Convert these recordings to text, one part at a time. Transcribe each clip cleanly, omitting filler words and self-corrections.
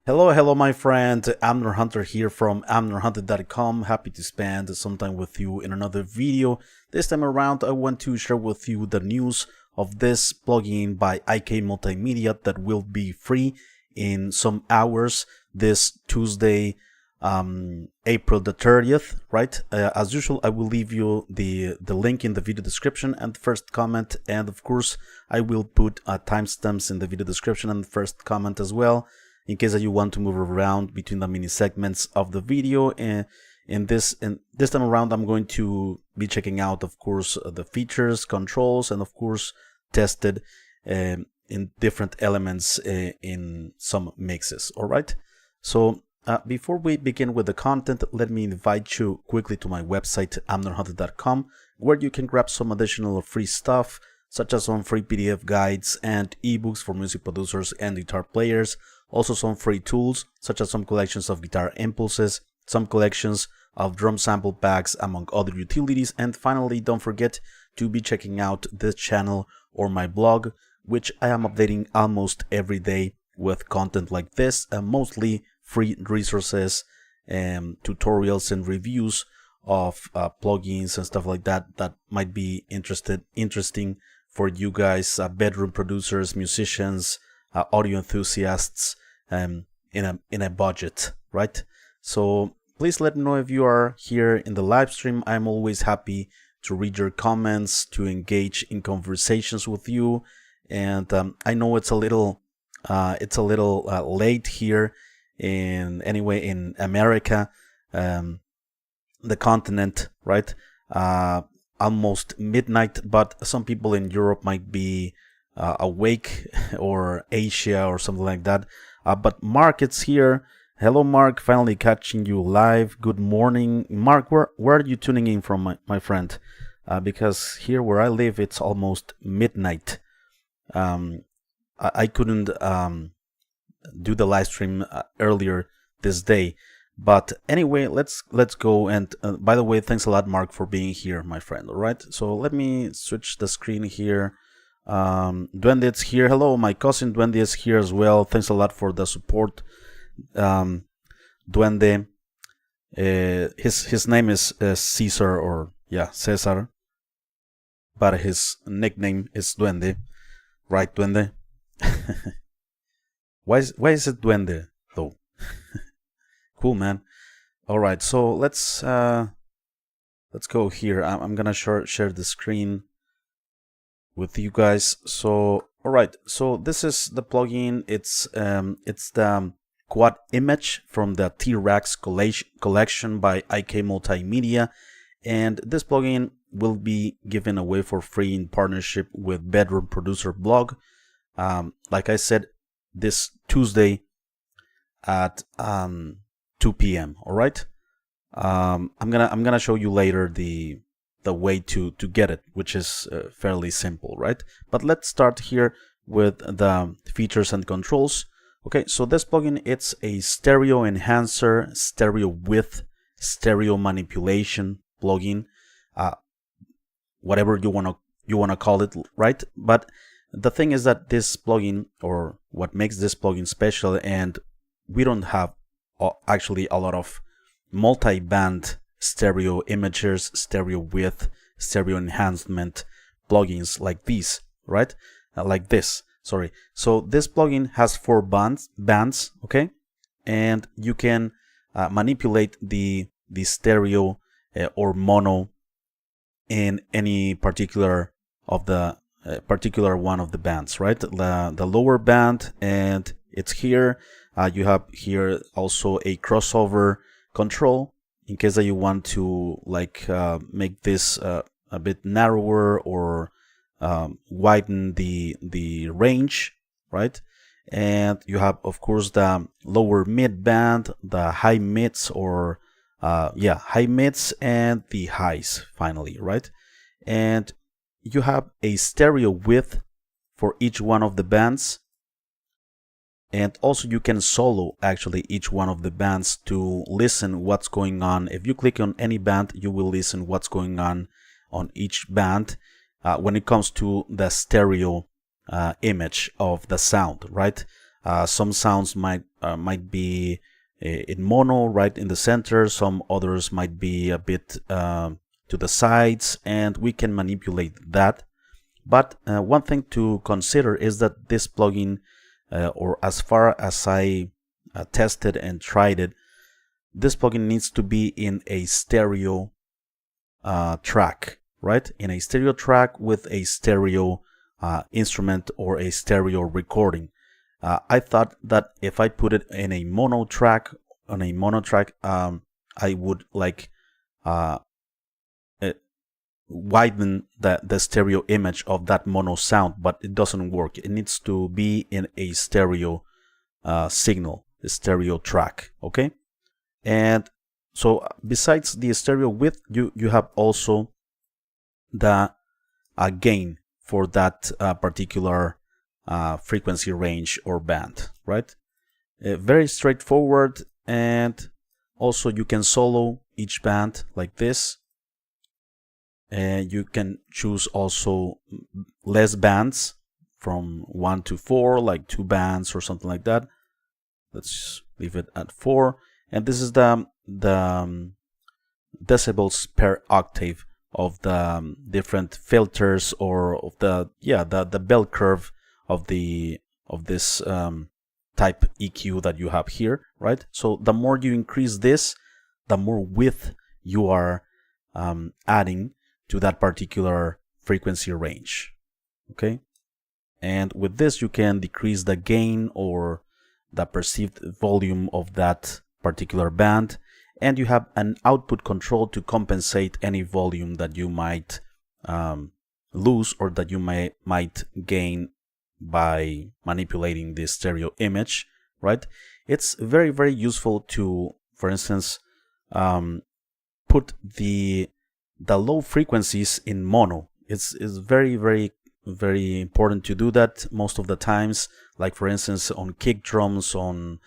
Hello, my friend. Amner Hunter here from amnerhunter.com. Happy to spend some time with you in another video. This time around, I want to share with you the news of this plugin by IK Multimedia that will be free in some hours this Tuesday, April the 30th, right? As usual, I will leave you the link in the video description and first comment, and of course, I will put timestamps in the video description and first comment as well, in case that you want to move around between the mini segments of the video. And this time around, I'm going to be checking out, of course, the features, controls, and of course tested in different elements in some mixes. All right, so before we begin with the content, let me invite you quickly to my website amnerhunter.com, where you can grab some additional free stuff, such as some free PDF guides and ebooks for music producers and guitar players. Also some free tools, such as some collections of guitar impulses, some collections of drum sample packs, among other utilities. And finally, don't forget to be checking out this channel or my blog, which I am updating almost every day with content like this, mostly free resources, tutorials and reviews of plugins and stuff like that that might be interesting for you guys, bedroom producers, musicians, audio enthusiasts, in a budget, right? So please let me know if you are here in the live stream. I'm always happy to read your comments, to engage in conversations with you. And I know it's a little late here in America, the continent, right? Almost midnight, but some people in Europe might be awake, or Asia or something like that. But Mark, it's here. Hello, Mark. Finally catching you live. Good morning, Mark. Where are you tuning in from, my friend? Because here where I live, it's almost midnight. I couldn't do the live stream earlier this day. But anyway, let's go. And by the way, thanks a lot, Mark, for being here, my friend. All right. So let me switch the screen here. Duende is here. Hello, my cousin Duende is here as well. Thanks a lot for the support, Duende. His name is Caesar, or Cesar, but his nickname is Duende, right, Duende? why is it Duende though? Cool, man. All right, so let's go here. I'm gonna share the screen with you guys. So all right, so this is the plugin. It's the quad image from the T-Rex collection by IK Multimedia, and this plugin will be given away for free in partnership with Bedroom Producer Blog, like I said, this Tuesday at 2 p.m. all right. I'm gonna show you later the way to get it, which is fairly simple, right? But let's start here with the features and controls. Okay, so this plugin, it's a stereo enhancer, stereo width, stereo manipulation plugin, whatever you wanna call it, right? But the thing is that this plugin, or what makes this plugin special, and we don't have actually a lot of multi-band stereo imagers, stereo width, stereo enhancement plugins like these, right? Like this, sorry. So this plugin has 4 bands, okay? And you can manipulate the stereo or mono in any particular one of the bands, right? The lower band, and it's here. You have here also a crossover control, in case that you want to make this a bit narrower, or widen the range, right? And you have, of course, the lower mid band, the high mids, or high mids, and the highs finally, right? And you have a stereo width for each one of the bands. And also you can solo actually each one of the bands to listen what's going on. If you click on any band, you will listen what's going on each band when it comes to the stereo image of the sound, right? Some sounds might be in mono, right in the center. Some others might be a bit to the sides, and we can manipulate that. But one thing to consider is that this plugin, or as far as I tested and tried it, this plugin needs to be in a stereo track, right? In a stereo track with a stereo instrument or a stereo recording. I thought that if I put it in a mono track, I would like widen the stereo image of that mono sound, but it doesn't work. It needs to be in a stereo signal, a stereo track, okay? And so besides the stereo width, you have also the gain for that particular frequency range or band, right? Very straightforward, and also you can solo each band like this. And you can choose also less bands from 1 to 4, like 2 bands or something like that. Let's leave it at 4. And this is the decibels per octave of the different filters, or of the bell curve of this type EQ that you have here, right? So the more you increase this, the more width you are adding to that particular frequency range, okay? And with this you can decrease the gain or the perceived volume of that particular band, and you have an output control to compensate any volume that you might lose or that you might gain by manipulating this stereo image, right? It's very, very useful to, for instance, put the low frequencies in mono. It's very, very, very important to do that most of the times. Like for instance, on kick drums, on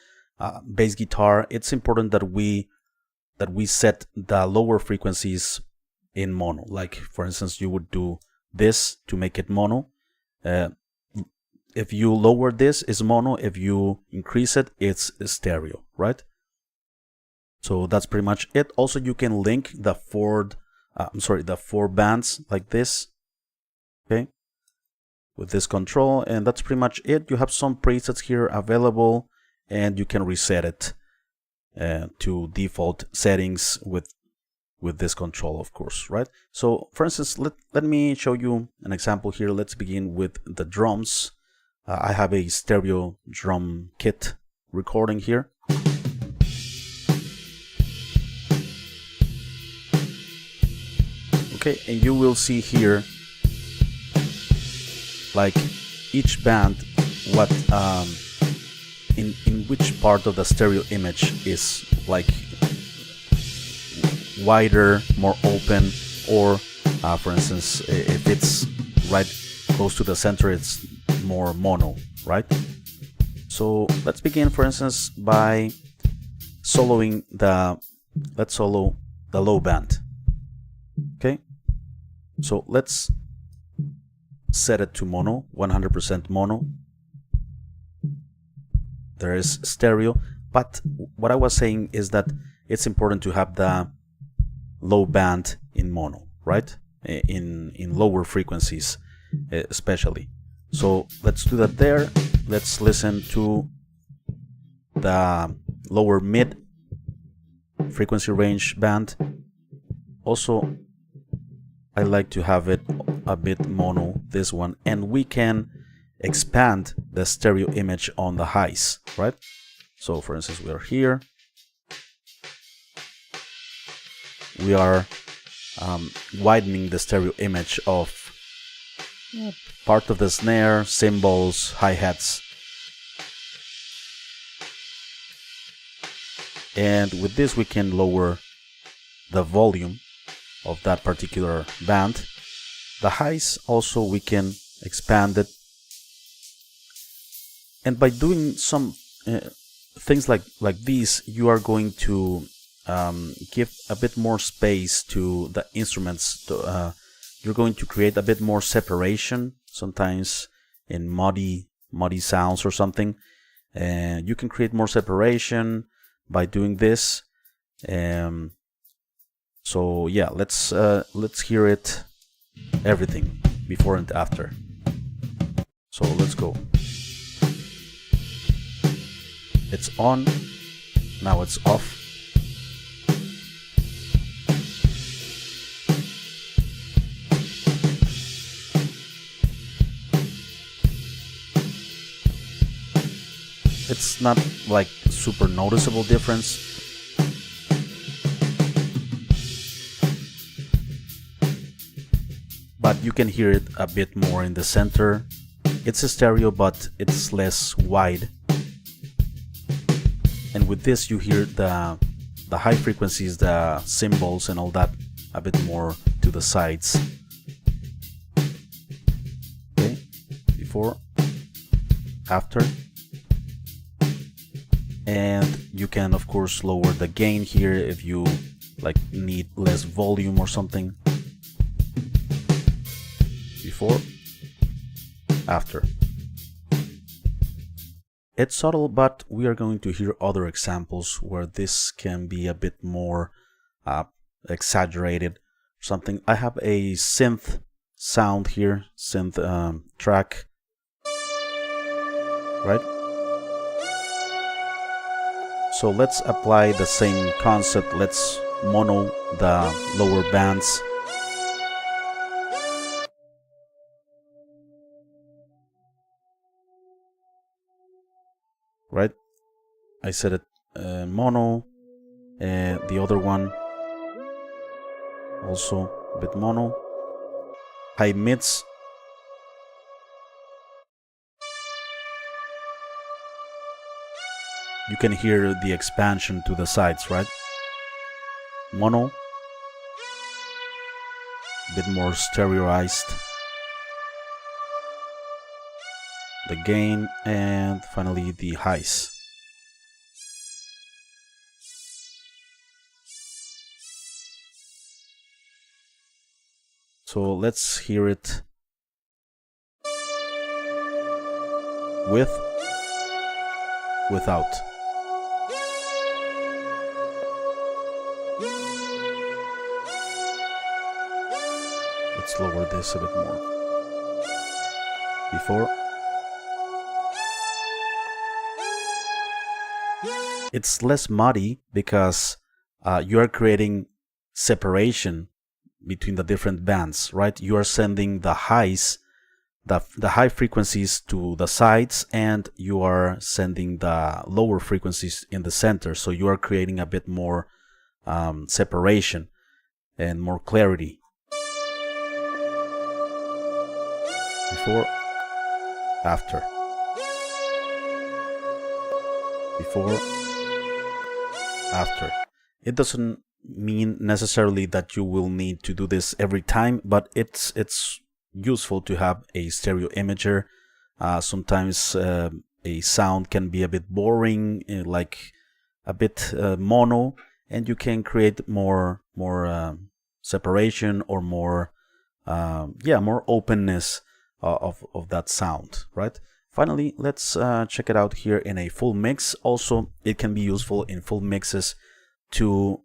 bass guitar, it's important that we set the lower frequencies in mono. Like for instance, you would do this to make it mono. If you lower this, it's mono. If you increase it, it's stereo, right? So that's pretty much it. Also, you can link the four bands like this, okay, with this control, and that's pretty much it. You have some presets here available, and you can reset it to default settings with this control, of course, right? So for instance, let me show you an example here. Let's begin with the drums. I have a stereo drum kit recording here. Okay, and you will see here, like each band, what in which part of the stereo image is like wider, more open, or for instance, if it's right close to the center, it's more mono, right? So let's begin, for instance, by soloing let's solo the low band. Okay, so let's set it to mono, 100% mono. There is stereo, but what I was saying is that it's important to have the low band in mono, right? In lower frequencies especially. So let's do that there. Let's listen to the lower mid frequency range band. Also, I like to have it a bit mono, this one, and we can expand the stereo image on the highs, right? So for instance, we are here. We are widening the stereo image of part of the snare, cymbals, hi-hats. And with this we can lower the volume of that particular band. The highs also we can expand it. And by doing some things like these, you are going to give a bit more space to the instruments. You're going to create a bit more separation, sometimes in muddy sounds or something. and you can create more separation by doing this. So yeah, let's hear it, everything before and after. So let's go. It's on, now it's off. It's not like super noticeable difference. But you can hear it a bit more in the center. It's a stereo, but it's less wide. And with this you hear the high frequencies, the cymbals and all that a bit more to the sides. Okay, before, after. And you can of course lower the gain here if you like need less volume or something. Before, after. It's subtle, but we are going to hear other examples where this can be a bit more exaggerated. Something. I have a synth sound here, synth track, right? So let's apply the same concept. Let's mono the lower bands. Right? I set it mono, and the other one also a bit mono. High mids. You can hear the expansion to the sides, right? Mono, a bit more stereoized. The gain, and finally the highs. So let's hear it with, without. Let's lower this a bit more. Before. It's less muddy because you are creating separation between the different bands, right? You are sending the highs, the high frequencies to the sides, and you are sending the lower frequencies in the center. So you are creating a bit more separation and more clarity. Before, after. Before, after. It doesn't mean necessarily that you will need to do this every time, but it's useful to have a stereo imager. Sometimes a sound can be a bit boring, like a bit mono, and you can create more separation or more more openness of that sound, right? Finally, let's check it out here in a full mix. Also, it can be useful in full mixes to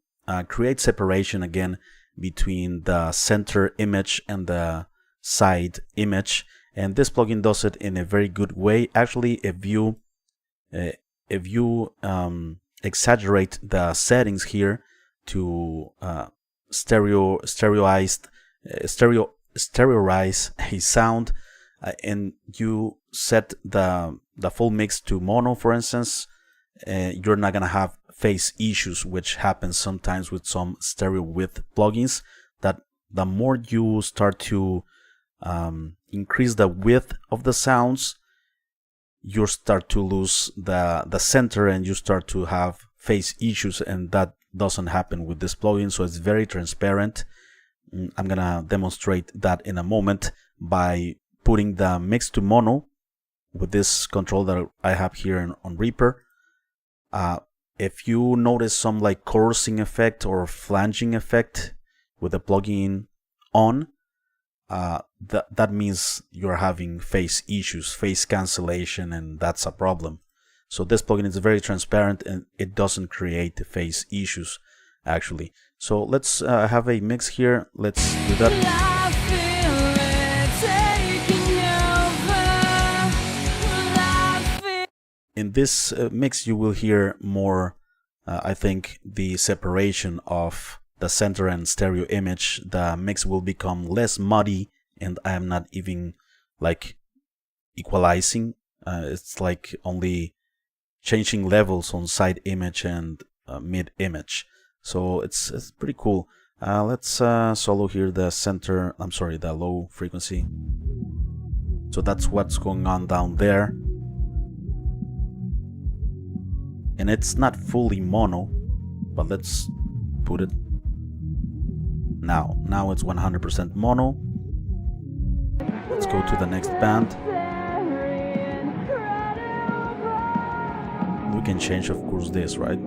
create separation again between the center image and the side image, and this plugin does it in a very good way. Actually, if you exaggerate the settings here to stereoize a sound, and you set the full mix to mono, for instance, you're not gonna have phase issues, which happens sometimes with some stereo width plugins, that the more you start to increase the width of the sounds, you start to lose the center and you start to have phase issues, and that doesn't happen with this plugin. So it's very transparent. I'm gonna demonstrate that in a moment by putting the mix to mono with this control that I have here on Reaper. If you notice some like chorusing effect or flanging effect with the plugin on, that means you're having phase issues, phase cancellation, and that's a problem. So this plugin is very transparent and it doesn't create phase issues actually. So let's have a mix here. Let's do that. In this mix you will hear more, I think, the separation of the center and stereo image. The mix will become less muddy, and I am not even like equalizing. It's like only changing levels on side image and mid image. So it's pretty cool. Let's solo here the center, I'm sorry, the low frequency. So that's what's going on down there. And it's not fully mono, but let's put it now. Now it's 100% mono. Let's go to the next band. We can change, of course, this, right?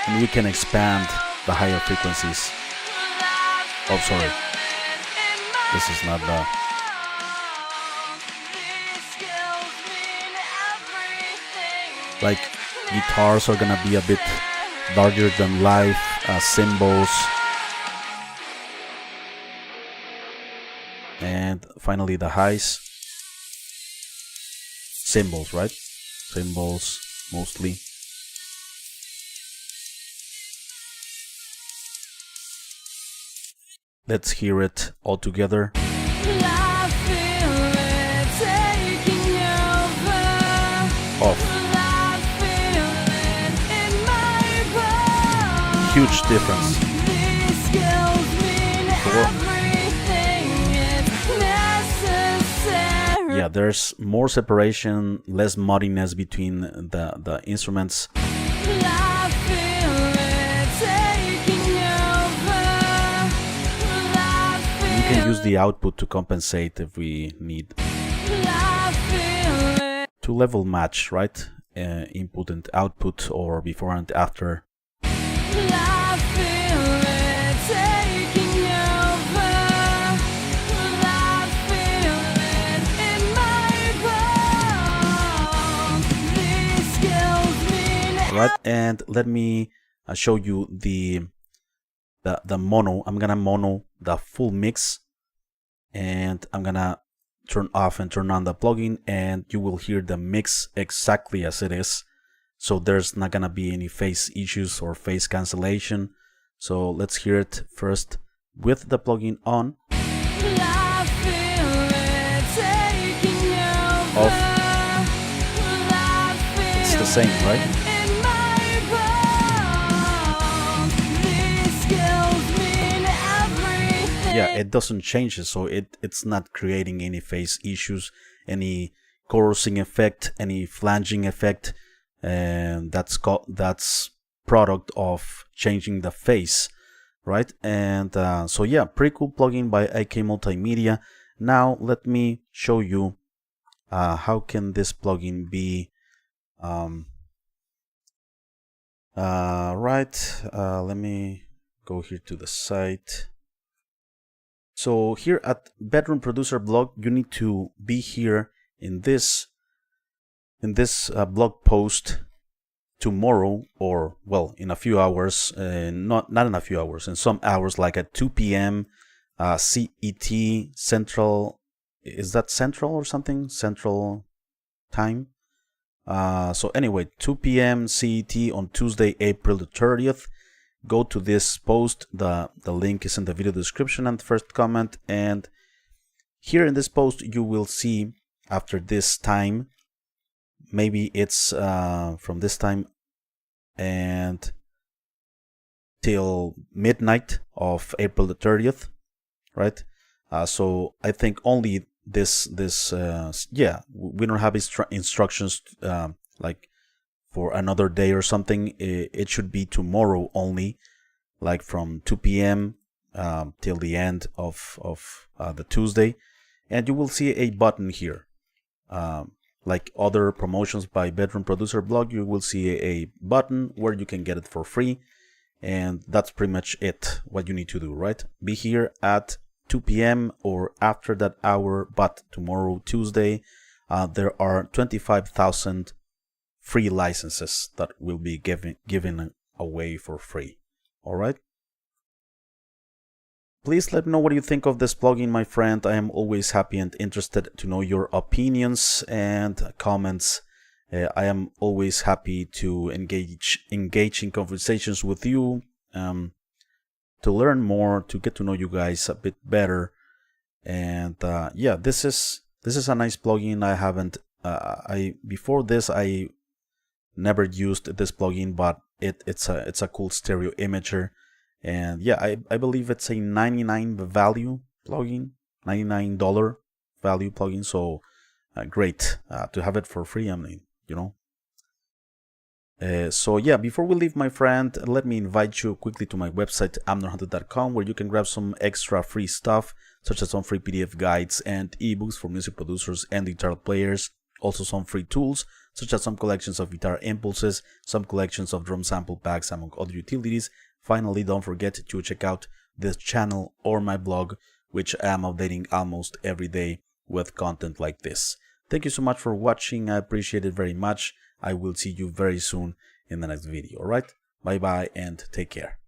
And we can expand the higher frequencies. Oh, sorry. This is not the... Like, guitars are gonna be a bit larger than life, cymbals. And finally the highs. Cymbals, right? Cymbals, mostly. Let's hear it all together. Off. Huge difference. Yeah, there's more separation, less muddiness between the instruments. You can use the output to compensate if we need. To level match, right? Input and output, or before and after. Right, and let me show you the mono. I'm gonna mono the full mix, and I'm gonna turn off and turn on the plugin, and you will hear the mix exactly as it is. So there's not gonna be any phase issues or phase cancellation. So let's hear it first with the plugin on. Off. It's the same, right? Yeah, it doesn't change it, so it's not creating any phase issues, any chorusing effect, any flanging effect, and that's product of changing the phase, right? And so yeah, pretty cool plugin by AK Multimedia. Now let me show you how can this plugin be right. Let me go here to the site. So here at Bedroom Producer blog, you need to be here in this blog post tomorrow, or well, in a few hours. Not in a few hours, in some hours, like at 2 p.m. CET, Central. Is that Central or something? Central time. So anyway, 2 p.m. CET on Tuesday, April the 30th. Go to this post. The link is in the video description and the first comment. And here in this post, you will see after this time, maybe it's from this time and till midnight of April the 30th, right? So I think only this yeah, we don't have instructions like for another day or something. It should be tomorrow only, like from 2 p.m. Till the end of the Tuesday. And you will see a button here. Like other promotions by Bedroom Producer blog, you will see a button where you can get it for free. And that's pretty much it, what you need to do, right? Be here at 2 p.m. or after that hour, but tomorrow, Tuesday, there are 25,000 free licenses that will be given away for free. All right. Please let me know what you think of this plugin, my friend. I am always happy and interested to know your opinions and comments. I am always happy to engage in conversations with you, to learn more, to get to know you guys a bit better. And yeah, this is a nice plugin. I haven't before this I never used this plugin, but it's a cool stereo imager. And yeah, I believe it's a $99 value plugin, $99 value plugin. So great to have it for free. I mean, you know. So yeah, before we leave, my friend, let me invite you quickly to my website, amnerhunter.com, where you can grab some extra free stuff, such as some free PDF guides and ebooks for music producers and guitar players. Also some free tools, such as some collections of guitar impulses, some collections of drum sample packs, among other utilities. Finally, don't forget to check out this channel or my blog, which I am updating almost every day with content like this. Thank you so much for watching. I appreciate it very much. I will see you very soon in the next video. Alright? Bye bye and take care.